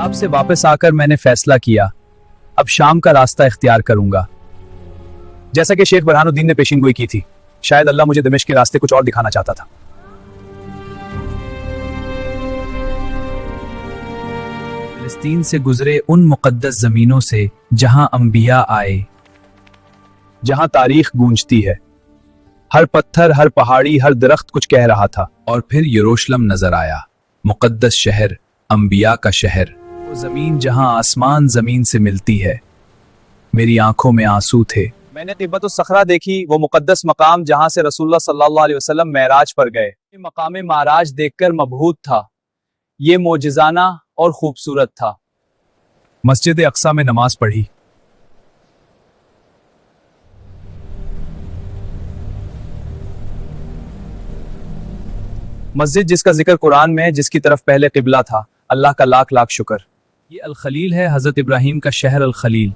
किताब से वापस आकर मैंने फैसला किया अब शाम का रास्ता इख्तियार करूंगा। जैसा कि शेख बुरहानुद्दीन ने पेशिनगोई की थी, शायद अल्लाह मुझे दमिश्क के रास्ते कुछ और दिखाना चाहता था। फिलिस्तीन से गुजरे उन मुकद्दस जमीनों से जहां अंबिया आए, जहां तारीख गूंजती है, हर पत्थर, हर पहाड़ी, हर दरख्त कुछ कह रहा था। और फिर यरूशलेम नजर आया, मुकद्दस शहर, अंबिया का शहर, वो जमीन जहां आसमान जमीन से मिलती है। मेरी आंखों में आंसू थे। मैंने तिब्बत सखरा देखी, वो मुकद्दस मकाम जहां से रसूलुल्लाह सल्लल्लाहु अलैहि वसल्लम मेराज पर गए। मकाम माराज देखकर मबहूत था, ये मोजिजाना और खूबसूरत था। मस्जिद अक्सा में नमाज पढ़ी। मस्जिद जिसका जिक्र कुरान में है, जिसकी तरफ पहले किबला था, अल्लाह का लाख लाख शुक्र। ये अल खलील है, हजरत इब्राहिम का शहर अल खलील।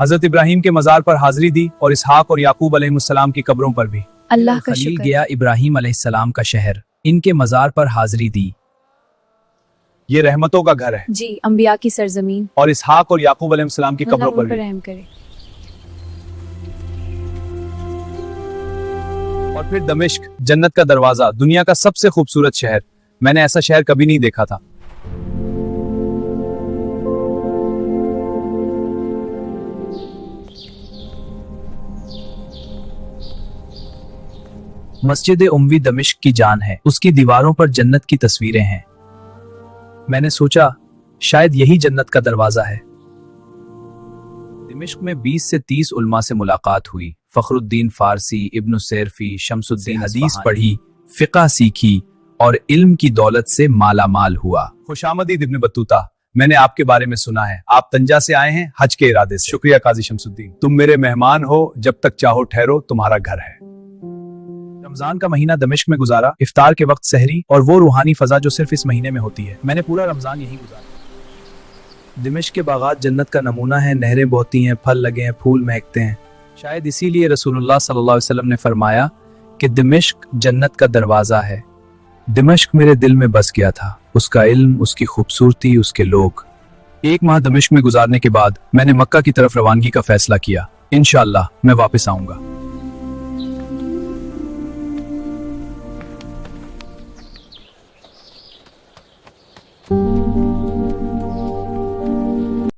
हजरत इब्राहिम के मजार पर हाजिरी दी और इसहाक और याकूब अलैहिस्सलाम की कब्रों पर भी। अल्लाह का खलील शुक्र। गया इब्राहिम अलैहिस्सलाम का शहर, इनके मजार पर हाजिरी दी। ये रहमतों का घर है जी, अंबिया की सरजमीन। और इसहाक और याकूब अलैहिस्सलाम की कब्रों अल्लाह पर उन पर भी। रहम करे। और फिर दमिश्क, जन्नत का दरवाजा, दुनिया का सबसे खूबसूरत शहर। मैंने ऐसा शहर कभी नहीं देखा था। मस्जिद उम्वी दमिश्क की जान है, उसकी दीवारों पर जन्नत की तस्वीरें हैं। मैंने सोचा शायद यही जन्नत का दरवाजा है। दिमिश्क में 20 से 30 उलमा से मुलाकात हुई। फखरुद्दीन फारसी, इब्न सेरफी, शम्सुद्दीन, हदीस पढ़ी, फिक़ह सीखी और इल्म की दौलत से माला माल हुआ। खुशामदीद इब्न बतूता, मैंने आपके बारे में सुना है, आप तंजा से आए हैं हज के इरादे से। शुक्रिया काजी शम्सुद्दीन, तुम मेरे मेहमान हो, जब तक चाहो ठहरो, तुम्हारा घर है। रमजान का महीना दमिश्क में गुजारा। इफ्तार के वक्त सहरी और वो रूहानी फजा जो सिर्फ इस महीने में होती है। मैंने पूरा रमजान यही गुजारा। दिमिश्क के बागात जन्नत का नमूना है, नहरें बहती हैं, फल लगे हैं, फूल महकते हैं। शायद इसीलिए रसूलुल्लाह सल्लल्लाहु अलैहि वसल्लम ने फरमाया कि दिमिश्क जन्नत का दरवाजा है। दिमिश्क मेरे दिल में बस गया था, उसका इल्म, उसकी खूबसूरती, उसके लोग। एक माह दमिश्क में गुजारने के बाद मैंने मक्का की तरफ रवानगी का फैसला किया। इंशाअल्लाह मैं वापस आऊंगा।